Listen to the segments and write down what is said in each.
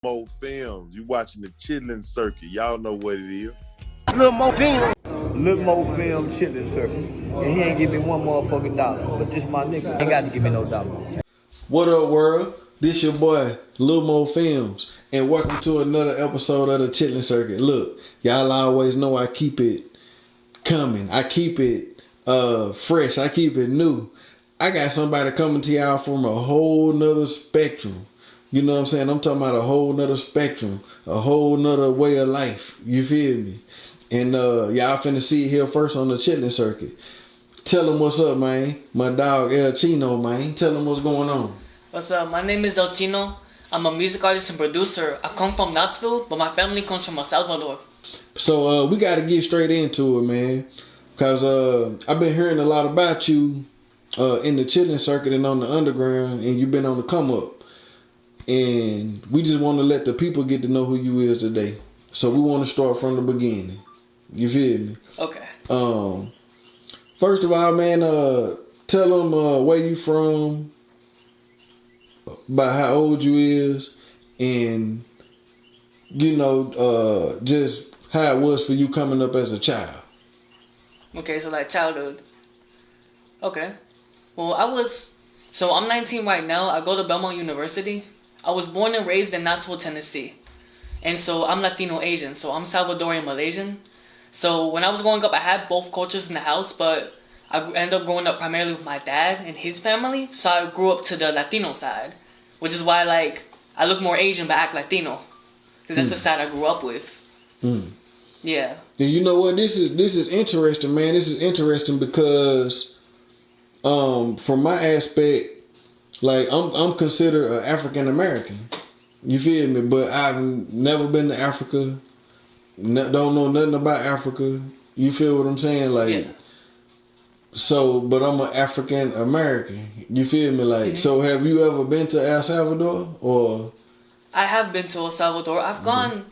More films. You watching the chilling circuit. Y'all know what it is. Little more film. Little more film chilling circle. And he ain't give me one motherfucking dollar. But this my nigga ain't got to give me no dollar. What up, world? This your boy, Lil Mo Films, and welcome to another episode of the Chilling Circuit. Look, y'all always know I keep it coming. I keep it fresh. I keep it new. I got somebody coming to y'all from a whole nother spectrum. You know what I'm saying? I'm talking about a whole nother spectrum, a whole nother way of life. You feel me? And y'all finna see it here first on the Chilling Circuit. Tell them what's up, man. My dog Chino, man. Tell them what's going on. What's up? My name is Chino. I'm a music artist and producer. I come from Knoxville, but my family comes from El Salvador. So we got to get straight into it, man. Because I've been hearing a lot about you in the Chilling Circuit and on the underground, and you've been on the come up. And we just want to let the people get to know who you is today. So we want to start from the beginning. You feel me? Okay. First of all, man, tell them where you from, about how old you is, and you know, just how it was for you coming up as a child. Okay, so like childhood. Okay. Well, I'm 19 right now. I go to Belmont University. I was born and raised in Knoxville, Tennessee. And so I'm Latino Asian, so I'm Salvadorian Malaysian. So when I was growing up, I had both cultures in the house, but I ended up growing up primarily with my dad and his family. So I grew up to the Latino side, which is why like I look more Asian but act Latino, because that's the side I grew up with. Yeah. And you know what? This is interesting, man. This is interesting because from my aspect, like I'm considered an African American. You feel me? But I've never been to Africa. Don't know nothing about Africa. You feel what I'm saying? Like, yeah. So, but I'm an African American. You feel me? Like, so have you ever been to El Salvador or? I have been to El Salvador. I've gone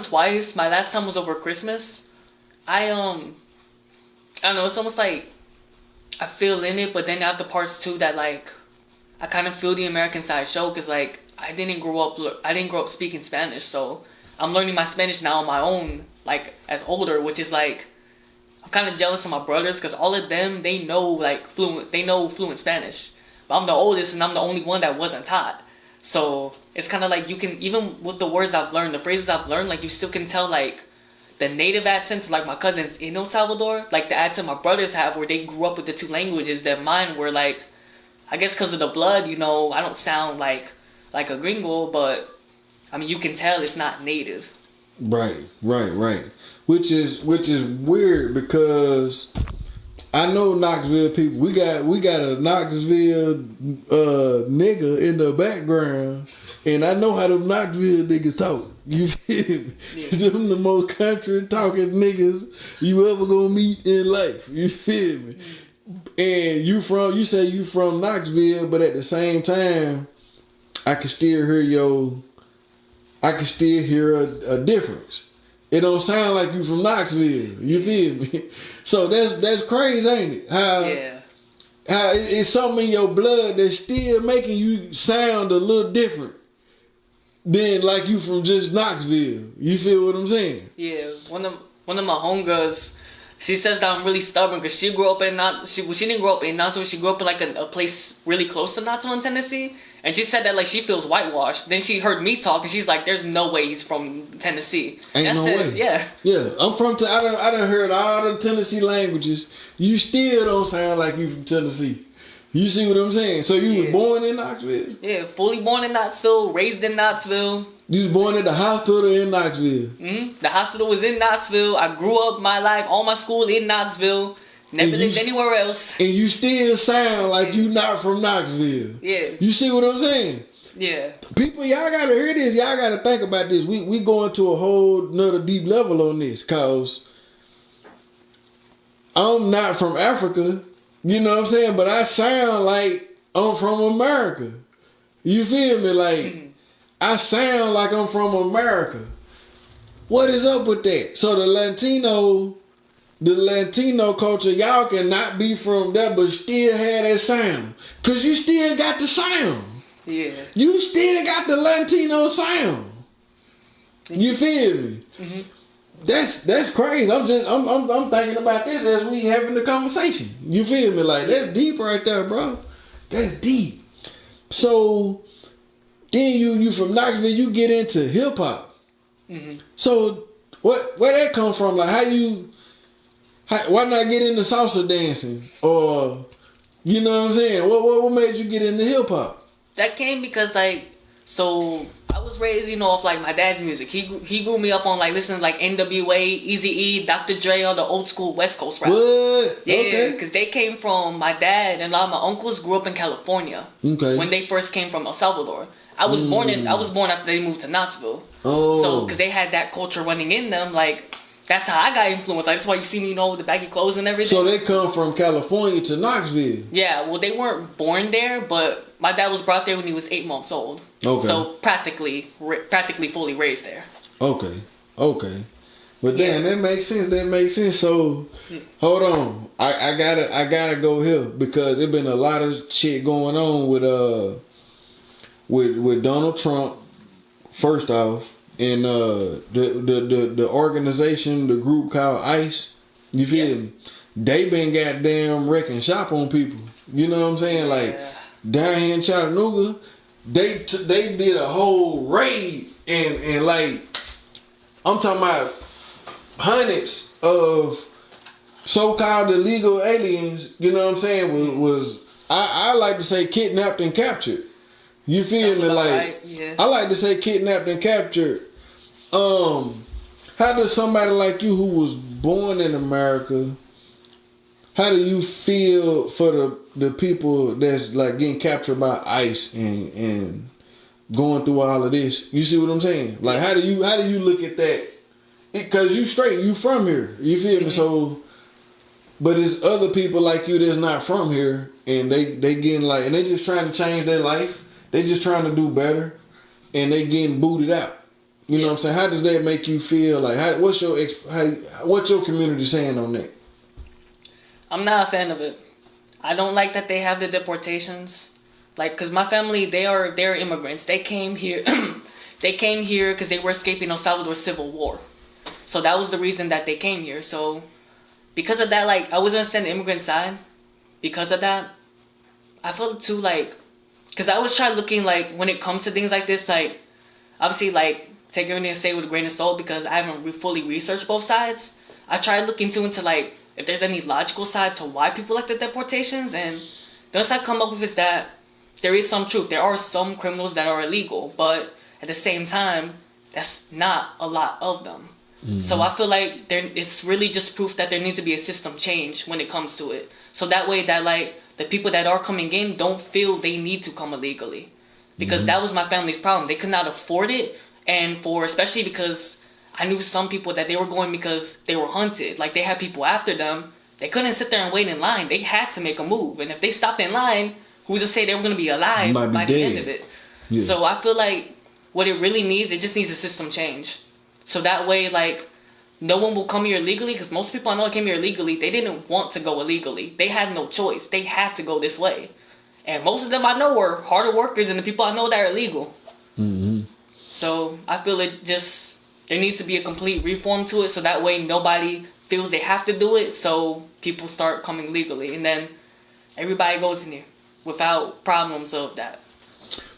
twice. My last time was over Christmas. I don't know. It's almost like I feel in it, but then I have the parts too that like I kind of feel the American side show, because like I didn't grow up speaking Spanish, so I'm learning my Spanish now on my own, like as older, which is like I'm kind of jealous of my brothers, because all of them they know fluent Spanish, but I'm the oldest and I'm the only one that wasn't taught. So it's kind of like you can, even with the words I've learned, the phrases I've learned, like you still can tell like the native accent, like my cousins in El Salvador, like the accent my brothers have, where they grew up with the two languages, that mine were like, I guess because of the blood, you know, I don't sound like a gringo, but I mean, you can tell it's not native. Right. Which is weird, because I know Knoxville people. We got a Knoxville nigga in the background, and I know how them Knoxville niggas talk. You feel me? Yeah. Them the most country talking niggas you ever gonna meet in life. You feel me? And you say you from Knoxville, but at the same time, I can still hear a difference. It don't sound like you from Knoxville. You feel me? So that's crazy, ain't it? How it's something in your blood that's still making you sound a little different than like you from just Knoxville. You feel what I'm saying? Yeah. One of my homegirls, she says that I'm really stubborn, because she grew up in she didn't grow up in Knoxville. She grew up in like a place really close to Knoxville in Tennessee. And she said that like she feels whitewashed. Then she heard me talk, and she's like, "There's no way he's from Tennessee." Ain't no way. Yeah. Yeah, I'm from. I done heard all the Tennessee languages. You still don't sound like you from Tennessee. You see what I'm saying? So you was born in Knoxville? Yeah, fully born in Knoxville, raised in Knoxville. You was born at the hospital in Knoxville. The hospital was in Knoxville. I grew up my life, all my school in Knoxville. Never lived anywhere else. And you still sound like you not from Knoxville. Yeah. You see what I'm saying? Yeah. People, y'all gotta hear this. Y'all gotta think about this. We going to a whole nother deep level on this, cause I'm not from Africa. You know what I'm saying? But I sound like I'm from America. You feel me? Like I sound like I'm from America. What is up with that? So the Latino culture, y'all cannot be from there but still have that sound. Cause you still got the sound. Yeah. You still got the Latino sound. You feel me? Mm-hmm. That's crazy. I'm thinking about this as we having the conversation. You feel me? Like that's deep right there, bro. That's deep. So then you from Knoxville, you get into hip hop. Mm-hmm. So where that come from? Like why not get into salsa dancing? Or you know what I'm saying? What made you get into hip hop? That came because so I was raised, off like my dad's music. He grew me up on like listening to like NWA, Eazy-E, Dr. Dre, all the old school West Coast rap. What? Yeah, because they came from my dad and a lot of my uncles grew up in California. Okay. When they first came from El Salvador. I was born after they moved to Knoxville. Oh. So because they had that culture running in them, like that's how I got influenced. Like that's why you see me, with the baggy clothes and everything. So they come from California to Knoxville. Yeah, well they weren't born there, but my dad was brought there when he was 8 months old. Okay. So practically fully raised there. Okay. But then that makes sense. So hold on, I gotta go here because there's been a lot of shit going on with Donald Trump. First off, and the organization, the group called ICE. You feel me? They been goddamn wrecking shop on people. You know what I'm saying? Like down here in Chattanooga, they did a whole raid and like I'm talking about hundreds of so-called illegal aliens. You know what I'm saying? Was I like to say kidnapped and captured. You feel me? Like right. Yeah. I like to say kidnapped and captured. How does somebody like you who was born in America, how do you feel for the people that's like getting captured by ICE and going through all of this? You see what I'm saying? Like how do you look at that? Because you straight, you from here. You feel me? So, but it's other people like you that's not from here, and they getting like, and they just trying to change their life. They just trying to do better, and they getting booted out. You know what I'm saying? How does that make you feel? Like, what's your community saying on that? I'm not a fan of it. I don't like that they have the deportations. Like, cause my family, they're immigrants. They came here. They came here because they were escaping El Salvador's civil war. So that was the reason that they came here. So because of that, like, I was understand the immigrant side. Because of that, I felt too like. Because I always try looking, like, when it comes to things like this, like, obviously, like, take everything I say with a grain of salt because I haven't fully researched both sides. I try looking into, like, if there's any logical side to why people like the deportations, and the only side I come up with is that there is some truth. There are some criminals that are illegal, but at the same time, that's not a lot of them. Mm-hmm. So I feel like it's really just proof that there needs to be a system change when it comes to it. So that way that, like, the people that are coming in don't feel they need to come illegally. Because that was my family's problem. They could not afford it. And especially because I knew some people that they were going because they were hunted. Like they had people after them. They couldn't sit there and wait in line. They had to make a move. And if they stopped in line, who's to say they were going to be alive by the end of it? Yeah. So I feel like what it really needs, it just needs a system change. So that way, like, no one will come here illegally, because most people I know that came here illegally, they didn't want to go illegally. They had no choice. They had to go this way. And most of them I know are harder workers than the people I know that are illegal. Mm-hmm. So I feel there needs to be a complete reform to it, so that way nobody feels they have to do it, so people start coming legally. And then everybody goes in here without problems of that.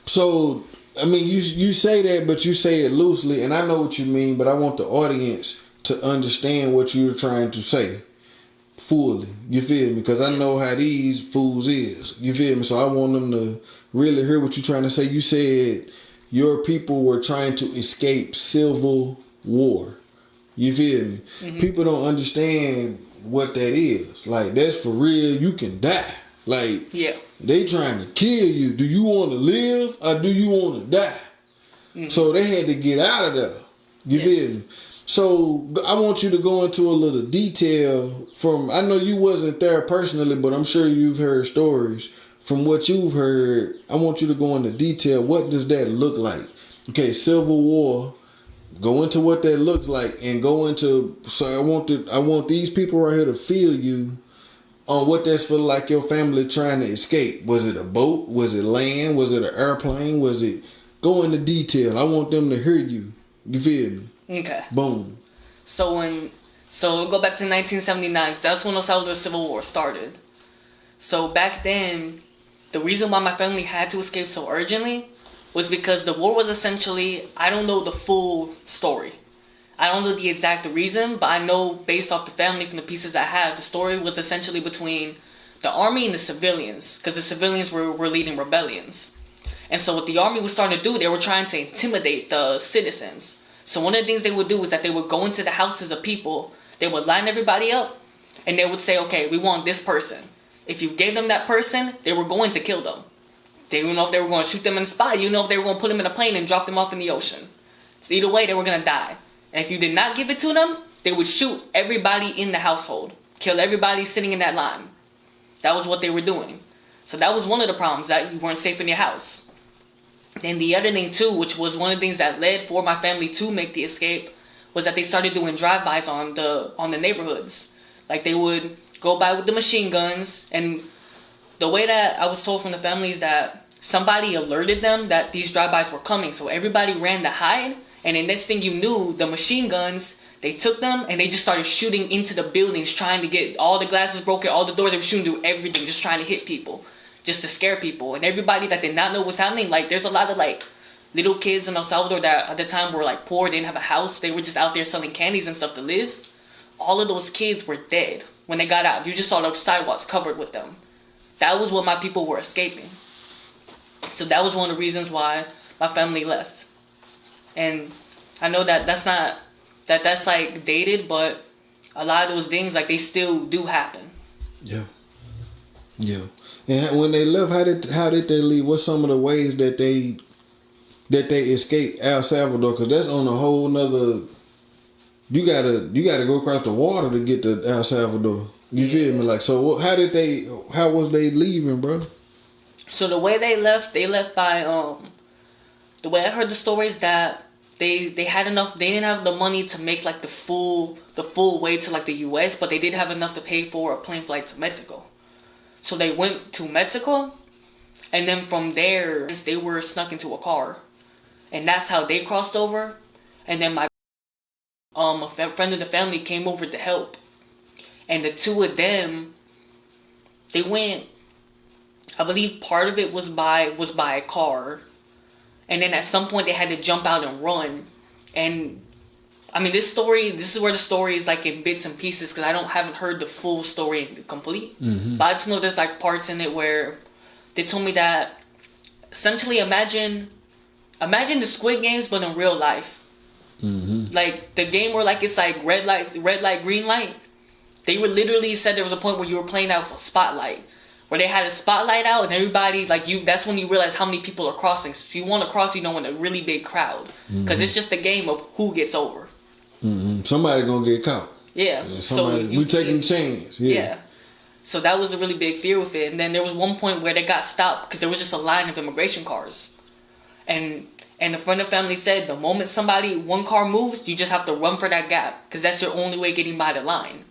So, I mean, you say that, but you say it loosely, and I know what you mean, but I want the audience to understand what you're trying to say fully. You feel me? Because I know how these fools is. You feel me? So I want them to really hear what you're trying to say. You said your people were trying to escape civil war. You feel me? Mm-hmm. People don't understand what that is. Like, that's for real. You can die. Like, yeah, they trying to kill you. Do you want to live or do you want to die? Mm-hmm. So they had to get out of there. You feel me? So I want you to go into a little detail I know you wasn't there personally, but I'm sure you've heard stories. From what you've heard, I want you to go into detail. What does that look like? Okay, Civil War. Go into what that looks like and go into. So I want these people right here to feel you on what that's for, like your family trying to escape. Was it a boat? Was it land? Was it an airplane? Was it? Go into detail. I want them to hear you. You feel me? Okay. Boom. So we'll go back to 1979, because that's when El Salvador Civil War started. So back then, the reason why my family had to escape so urgently was because the war was essentially, I don't know the full story. I don't know the exact reason, but I know based off the family from the pieces I have, the story was essentially between the army and the civilians, because the civilians were leading rebellions. And so what the army was starting to do, they were trying to intimidate the citizens. So one of the things they would do was that they would go into the houses of people, they would line everybody up, and they would say, okay, we want this person. If you gave them that person, they were going to kill them. They didn't know if they were going to shoot them in the spot, you know if they were going to put them in a plane and drop them off in the ocean. So either way, they were going to die. And if you did not give it to them, they would shoot everybody in the household. Kill everybody sitting in that line. That was what they were doing. So that was one of the problems, that you weren't safe in your house. Then the other thing too, which was one of the things that led for my family to make the escape, was that they started doing drive-bys on the neighborhoods. Like they would go by with the machine guns, and the way that I was told from the family is that somebody alerted them that these drive-bys were coming, so everybody ran to hide, and the next thing you knew, the machine guns, they took them and they just started shooting into the buildings, trying to get all the glasses broken, all the doors, they were shooting through everything, just trying to hit people, just to scare people. And everybody that did not know what's happening, like there's a lot of like little kids in El Salvador that at the time were like poor, they didn't have a house, they were just out there selling candies and stuff to live. All of those kids were dead when they got out. You just saw the sidewalks covered with them. That was what my people were escaping. So that was one of the reasons why my family left. And I know that that's like dated, but a lot of those things, like they still do happen. Yeah. Yeah. And when they left, how did they leave? What's some of the ways that they escaped El Salvador? Because that's on a whole nother. You gotta go across the water to get to El Salvador. You feel me? Like, so how was they leaving, bro? So the way they left by the way I heard the story is that they had enough. They didn't have the money to make like the full way to like the U.S., but they did have enough to pay for a plane flight to Mexico. So they went to Mexico, and then from there they were snuck into a car, and that's how they crossed over. And then my a friend of the family came over to help, and the two of them, they went. I believe part of it was by a car, and then at some point they had to jump out and run. And I mean, this is where the story is like in bits and pieces, because I haven't heard the full story complete. Mm-hmm. But I just know there's like parts in it where they told me that essentially imagine the Squid Games but in real life. Mm-hmm. Like the game where like it's like red light, green light. They were literally said there was a point where you were playing out for spotlight, where they had a spotlight out and everybody like you. That's when you realize how many people are crossing. So if you want to cross, you know, in a really big crowd, because it's just a game of who gets over. Mm-hmm. Somebody gonna get caught. Yeah. We taking a chance. Yeah. So that was a really big fear with it. And then there was one point where they got stopped because there was just a line of immigration cars, and the friend of the family said the moment one car moves, you just have to run for that gap, because that's your only way getting by the line.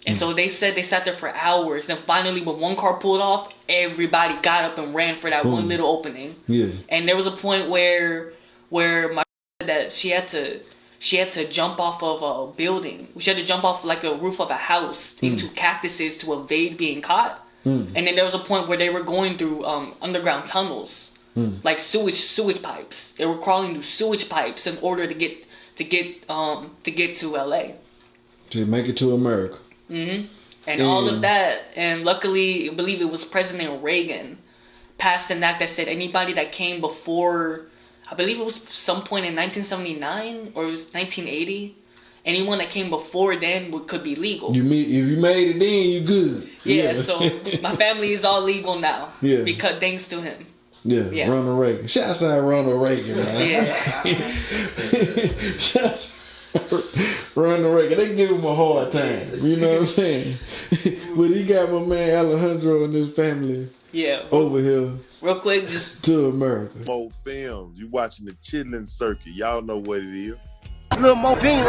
And so they said they sat there for hours. Then finally, when one car pulled off, everybody got up and ran for that one little opening. Yeah. And there was a point where my said that she had to jump off of a building. She had to jump off like a roof of a house into cactuses to evade being caught. And then there was a point where they were going through underground tunnels, like sewage pipes. They were crawling through sewage pipes in order to get to LA. To make it to America. Mm-hmm. And all of that, and luckily, I believe it was President Reagan passed an act that said anybody that came before, I believe it was some point in 1979 or it was 1980, anyone that came before then could be legal. If you made it then, you good. Yeah, so my family is all legal now. Yeah. Because thanks to him. Yeah, Ronald Reagan. Shouts out Ronald Reagan, man. Yeah. Shouts Ronald Reagan. They give him a hard time. You know what I'm saying? But he got my man Alejandro and his family over here. Real quick, just to America. More films. You watching the Chitlin Circuit. Y'all know what it is. Little more film.